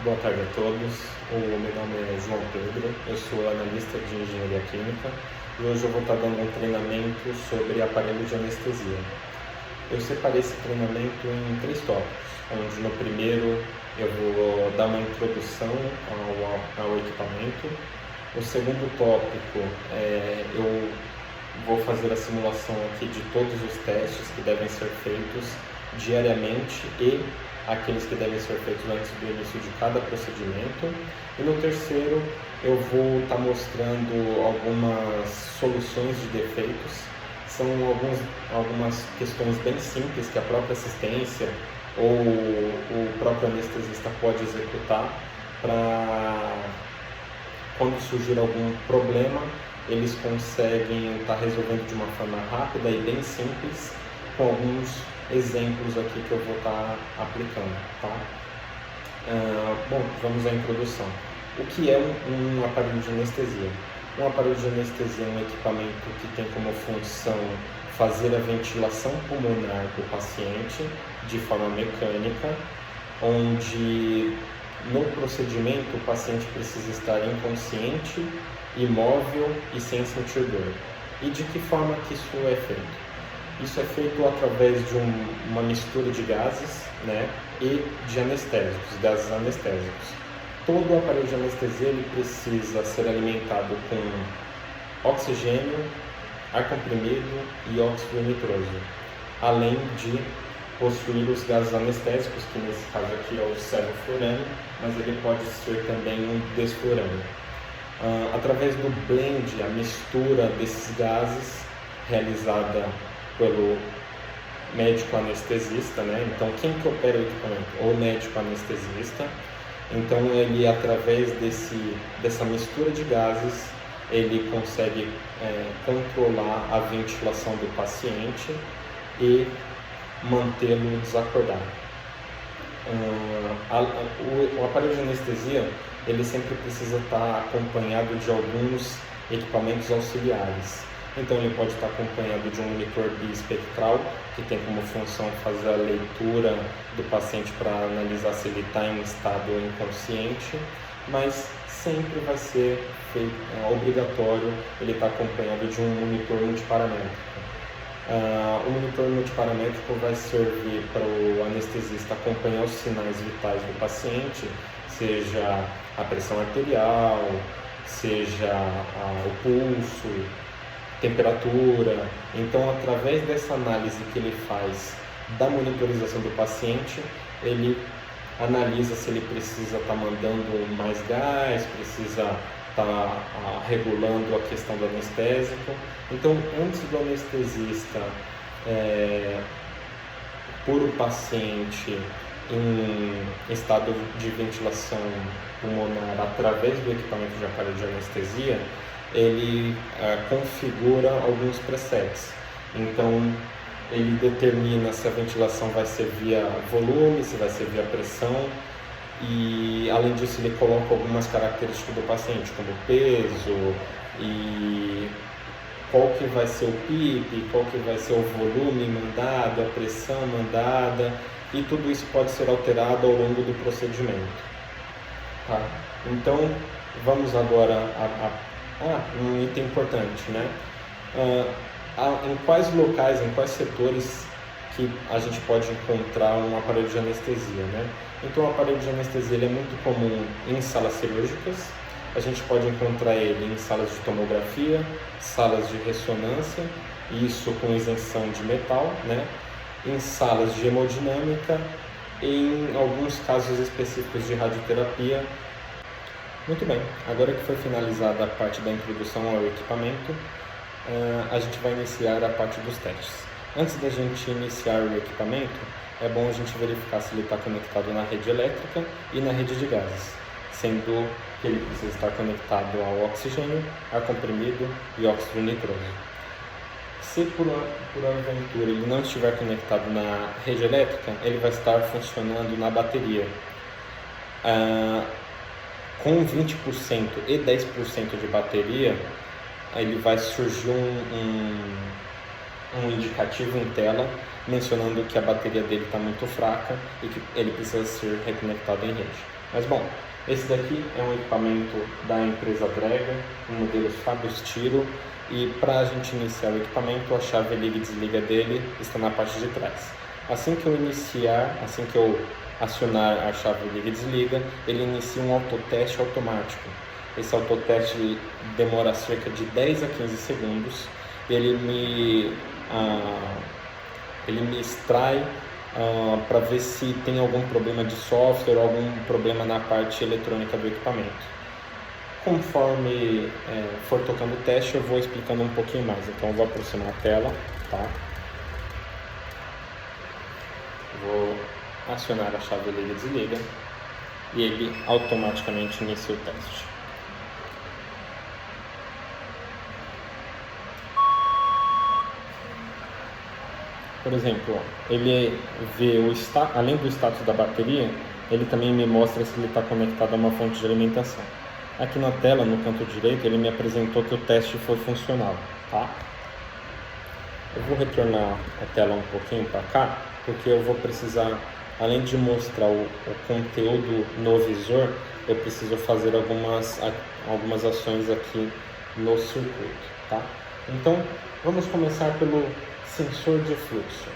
Boa tarde a todos. Meu nome é João Pedro, eu sou analista de engenharia química e hoje eu vou estar dando um treinamento sobre aparelho de anestesia. Eu separei esse treinamento em 3 tópicos, onde no primeiro eu vou dar uma introdução ao equipamento. O segundo tópico eu vou fazer a simulação aqui de todos os testes que devem ser feitos diariamente e aqueles que devem ser feitos antes do início de cada procedimento. E no terceiro eu vou estar mostrando algumas soluções de defeitos. São algumas questões bem simples que a própria assistência ou o próprio anestesista pode executar para, quando surgir algum problema, eles conseguem estar resolvendo de uma forma rápida e bem simples, com alguns exemplos aqui que eu vou estar aplicando, tá? Bom, vamos à introdução. O que é um aparelho de anestesia? Um aparelho de anestesia é um equipamento que tem como função fazer a ventilação pulmonar do paciente de forma mecânica, onde no procedimento o paciente precisa estar inconsciente, imóvel e sem sentir dor. E de que forma que isso é feito? Isso é feito através de uma mistura de gases, né, e de anestésicos, gases anestésicos. Todo o aparelho de anestesia ele precisa ser alimentado com oxigênio, ar comprimido e óxido nitroso, além de possuir os gases anestésicos, que nesse caso aqui é o sevoflurano, mas ele pode ser também um desflurano. Através do blend, a mistura desses gases, realizada pelo médico anestesista, né? Então, quem que opera o equipamento? O médico anestesista. Então, ele, através dessa mistura de gases, ele consegue controlar a ventilação do paciente e mantê-lo desacordado. O aparelho de anestesia ele sempre precisa estar acompanhado de alguns equipamentos auxiliares. Então ele pode estar acompanhado de um monitor biespectral, que tem como função fazer a leitura do paciente para analisar se ele está em estado inconsciente, mas sempre vai ser obrigatório ele estar acompanhado de um monitor multiparamétrico. O monitor multiparamétrico vai servir para o anestesista acompanhar os sinais vitais do paciente, seja a pressão arterial, seja o pulso, temperatura. Então, através dessa análise que ele faz da monitorização do paciente, ele analisa se ele precisa estar mandando mais gás, precisa estar regulando a questão do anestésico. Então, antes do anestesista pôr o paciente em estado de ventilação pulmonar através do equipamento de aparelho de anestesia, ele configura alguns presets. Então, ele determina se a ventilação vai ser via volume, se vai ser via pressão, e além disso ele coloca algumas características do paciente, como peso e qual que vai ser o PIP, qual que vai ser o volume mandado, a pressão mandada, e tudo isso pode ser alterado ao longo do procedimento. Tá? Então, vamos agora um item importante, né? Em quais locais, em quais setores que a gente pode encontrar um aparelho de anestesia, né? Então, o aparelho de anestesia ele é muito comum em salas cirúrgicas. A gente pode encontrar ele em salas de tomografia, salas de ressonância, isso com isenção de metal, né? Em salas de hemodinâmica e em alguns casos específicos de radioterapia. Muito bem, agora que foi finalizada a parte da introdução ao equipamento, a gente vai iniciar a parte dos testes. Antes da gente iniciar o equipamento, é bom a gente verificar se ele está conectado na rede elétrica e na rede de gases, sendo que ele precisa estar conectado ao oxigênio, ar comprimido e óxido nitroso. Se por aventura ele não estiver conectado na rede elétrica, ele vai estar funcionando na bateria. Com 20% e 10% de bateria, ele vai surgir um indicativo em tela mencionando que a bateria dele está muito fraca e que ele precisa ser reconectado em rede. Mas bom, esse daqui é um equipamento da empresa Brega, um modelo Fabus Tiro, e para a gente iniciar o equipamento, a chave liga e desliga dele está na parte de trás. Assim que eu acionar a chave liga e desliga, ele inicia um autoteste automático. Esse autoteste demora cerca de 10 a 15 segundos. Ele me extrai para ver se tem algum problema de software, algum problema na parte eletrônica do equipamento. Conforme for tocando o teste, eu vou explicando um pouquinho mais. Então eu vou aproximar a tela, tá? Vou acionar a chave liga e desliga e ele automaticamente inicia o teste. Por exemplo, ele vê além do status da bateria, ele também me mostra se ele está conectado a uma fonte de alimentação. Aqui na tela, no canto direito, ele me apresentou que o teste foi funcional, tá? Eu vou retornar a tela um pouquinho para cá, porque eu vou precisar, além de mostrar o conteúdo no visor, eu preciso fazer algumas ações aqui no circuito, tá? Então, vamos começar pelo sensor de fluxo.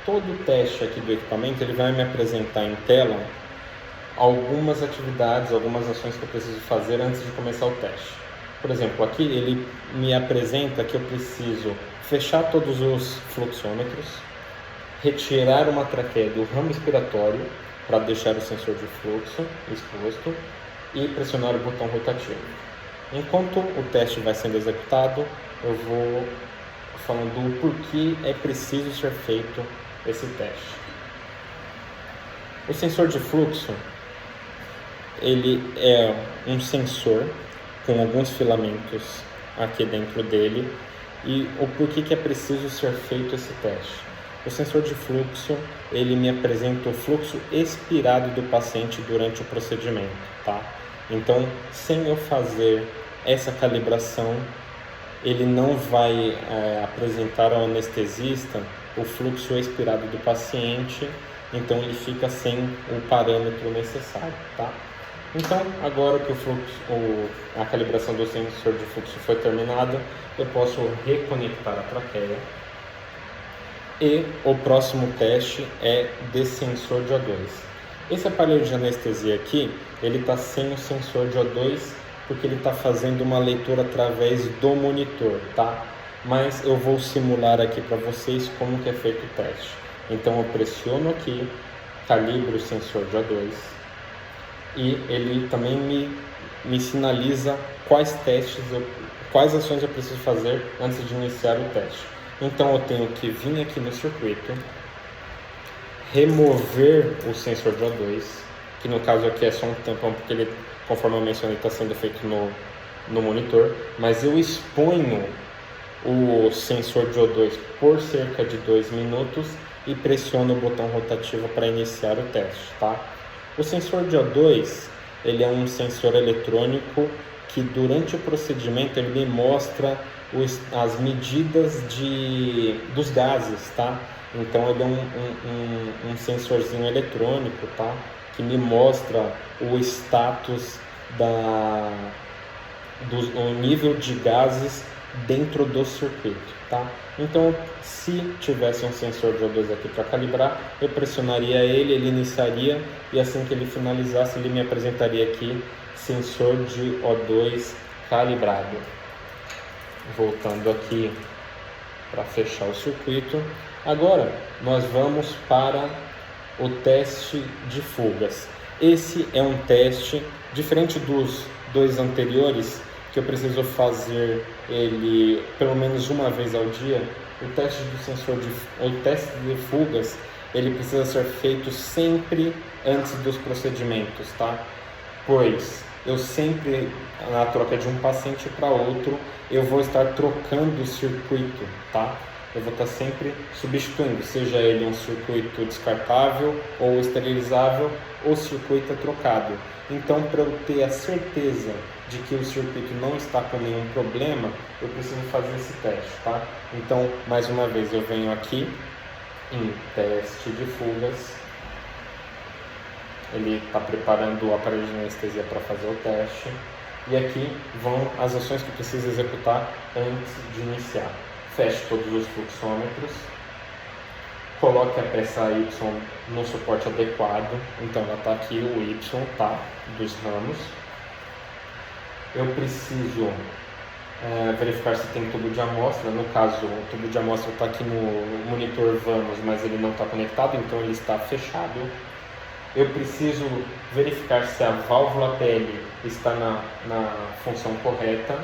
Todo teste aqui do equipamento ele vai me apresentar em tela algumas atividades, algumas ações que eu preciso fazer antes de começar o teste. Por exemplo, aqui ele me apresenta que eu preciso fechar todos os fluxômetros, retirar uma traqueia do ramo expiratório para deixar o sensor de fluxo exposto e pressionar o botão rotativo. Enquanto o teste vai sendo executado, eu vou falando do porquê é preciso ser feito esse teste. O sensor de fluxo, ele é um sensor com alguns filamentos aqui dentro dele e o porquê que é preciso ser feito esse teste. O sensor de fluxo, ele me apresenta o fluxo expirado do paciente durante o procedimento, tá? Então, sem eu fazer essa calibração, ele não vai apresentar ao anestesista o fluxo expirado do paciente, então ele fica sem o parâmetro necessário, tá? Então, agora que a calibração do sensor de fluxo foi terminada, eu posso reconectar a traqueia. E o próximo teste é de sensor de O2. Esse aparelho de anestesia aqui, ele está sem o sensor de O2, porque ele está fazendo uma leitura através do monitor, tá? Mas eu vou simular aqui para vocês como que é feito o teste. Então eu pressiono aqui, calibro o sensor de O2 e ele também me sinaliza quais ações eu preciso fazer antes de iniciar o teste. Então eu tenho que vir aqui no circuito, remover o sensor de O2, que no caso aqui é só um tampão, porque ele, conforme eu mencionei, está sendo feito no monitor, mas eu exponho o sensor de O2 por cerca de 2 minutos e pressiono o botão rotativo para iniciar o teste, tá? O sensor de O2, ele é um sensor eletrônico que durante o procedimento ele me mostra as medidas dos gases, tá? Então ele é um sensorzinho eletrônico, tá? Que me mostra o status o nível de gases dentro do circuito, tá? Então, se tivesse um sensor de O2 aqui para calibrar, eu pressionaria ele iniciaria e assim que ele finalizasse, ele me apresentaria aqui sensor de O2 calibrado. Voltando aqui para fechar o circuito. Agora, nós vamos para o teste de fugas. Esse é um teste diferente dos dois anteriores, que eu preciso fazer ele pelo menos uma vez ao dia. O teste de fugas, ele precisa ser feito sempre antes dos procedimentos, tá? Pois eu sempre, na troca de um paciente para outro, eu vou estar trocando o circuito, tá? eu vou estar sempre substituindo, seja ele um circuito descartável ou esterilizável, ou circuito trocado. Então, para eu ter a certeza de que o circuito não está com nenhum problema, eu preciso fazer esse teste, tá? Então, mais uma vez, eu venho aqui em teste de fugas. Ele está preparando o aparelho de anestesia para fazer o teste. E aqui vão as ações que precisa executar antes de iniciar. Feche todos os fluxômetros. Coloque a peça Y no suporte adequado. Então ela está aqui, o Y, tá? Dos ramos. Eu preciso verificar se tem tubo de amostra. No caso, o tubo de amostra está aqui no monitor Vamos, mas ele não está conectado, então ele está fechado. Eu preciso verificar se a válvula PL está na função correta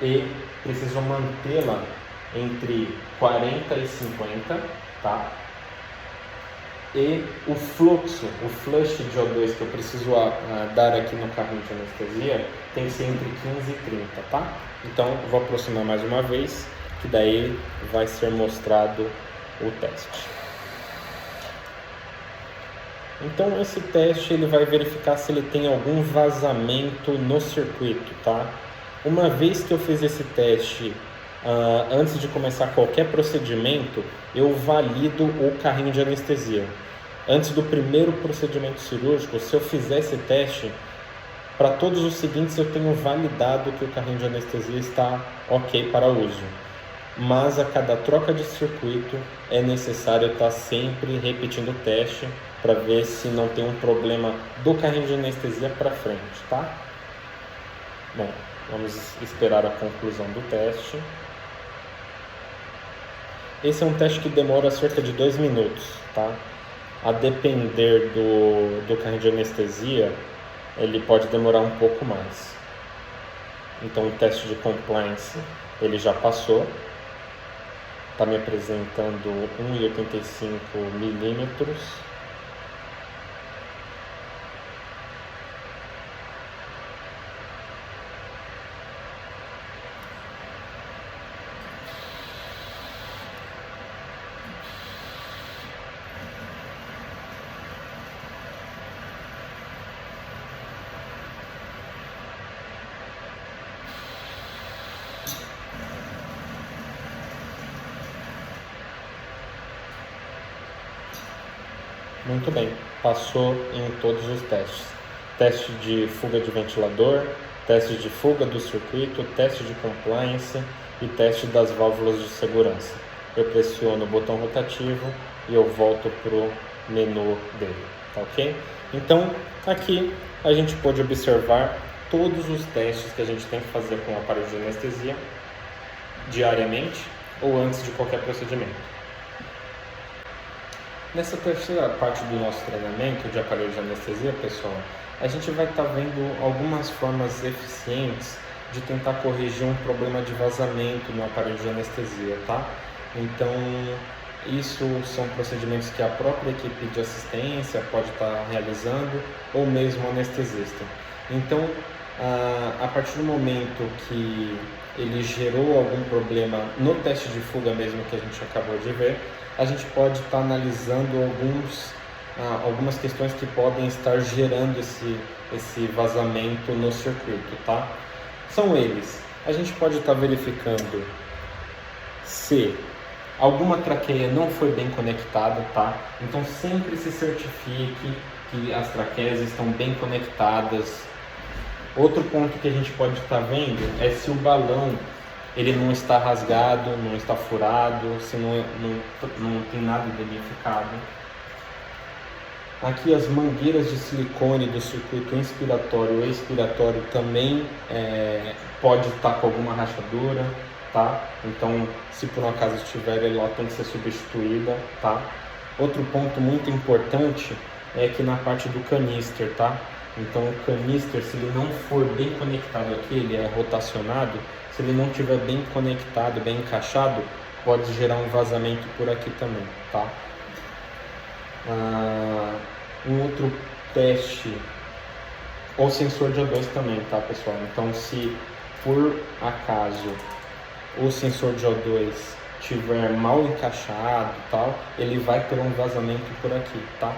e preciso mantê-la entre 40 e 50, tá? E o fluxo, o flush de O2 que eu preciso dar aqui no carrinho de anestesia tem que ser entre 15 e 30, tá? Então, eu vou aproximar mais uma vez, que daí vai ser mostrado o teste. Então esse teste ele vai verificar se ele tem algum vazamento no circuito, tá? Uma vez que eu fiz esse teste, antes de começar qualquer procedimento, eu valido o carrinho de anestesia. Antes do primeiro procedimento cirúrgico, se eu fizer esse teste, para todos os seguintes eu tenho validado que o carrinho de anestesia está ok para uso. Mas a cada troca de circuito é necessário estar sempre repetindo o teste para ver se não tem um problema do carrinho de anestesia para frente, tá? Bom, vamos esperar a conclusão do teste. Esse é um teste que demora cerca de 2 minutos, tá? A depender do carrinho de anestesia, ele pode demorar um pouco mais. Então o teste de compliance ele já passou. Está me apresentando 1,85 milímetros. Muito bem, passou em todos os testes. Teste de fuga de ventilador, teste de fuga do circuito, teste de compliance e teste das válvulas de segurança. Eu pressiono o botão rotativo e eu volto para o menu dele, tá ok? Então, aqui a gente pode observar todos os testes que a gente tem que fazer com o aparelho de anestesia diariamente ou antes de qualquer procedimento. Nessa terceira parte do nosso treinamento de aparelho de anestesia, pessoal, a gente vai estar vendo algumas formas eficientes de tentar corrigir um problema de vazamento no aparelho de anestesia, tá? Então, isso são procedimentos que a própria equipe de assistência pode estar realizando ou mesmo o anestesista. Então, a partir do momento que ele gerou algum problema no teste de fuga mesmo que a gente acabou de ver, a gente pode estar analisando algumas questões que podem estar gerando esse vazamento no circuito, tá? São eles. A gente pode estar verificando se alguma traqueia não foi bem conectada, tá? Então sempre se certifique que as traqueias estão bem conectadas. Outro ponto que a gente pode estar vendo é se o balão ele não está rasgado, não está furado, se não tem nada danificado. Aqui as mangueiras de silicone do circuito inspiratório e expiratório também pode estar com alguma rachadura, tá? Então, se por um acaso estiver, ela tem que ser substituída, tá? Outro ponto muito importante é aqui na parte do canister, tá? Então o canister, se ele não for bem conectado aqui, ele é rotacionado, se ele não estiver bem conectado, bem encaixado, pode gerar um vazamento por aqui também, tá? Um outro teste, o sensor de O2 também, tá, pessoal? Então, se por acaso o sensor de O2 tiver mal encaixado e tal, ele vai ter um vazamento por aqui, tá?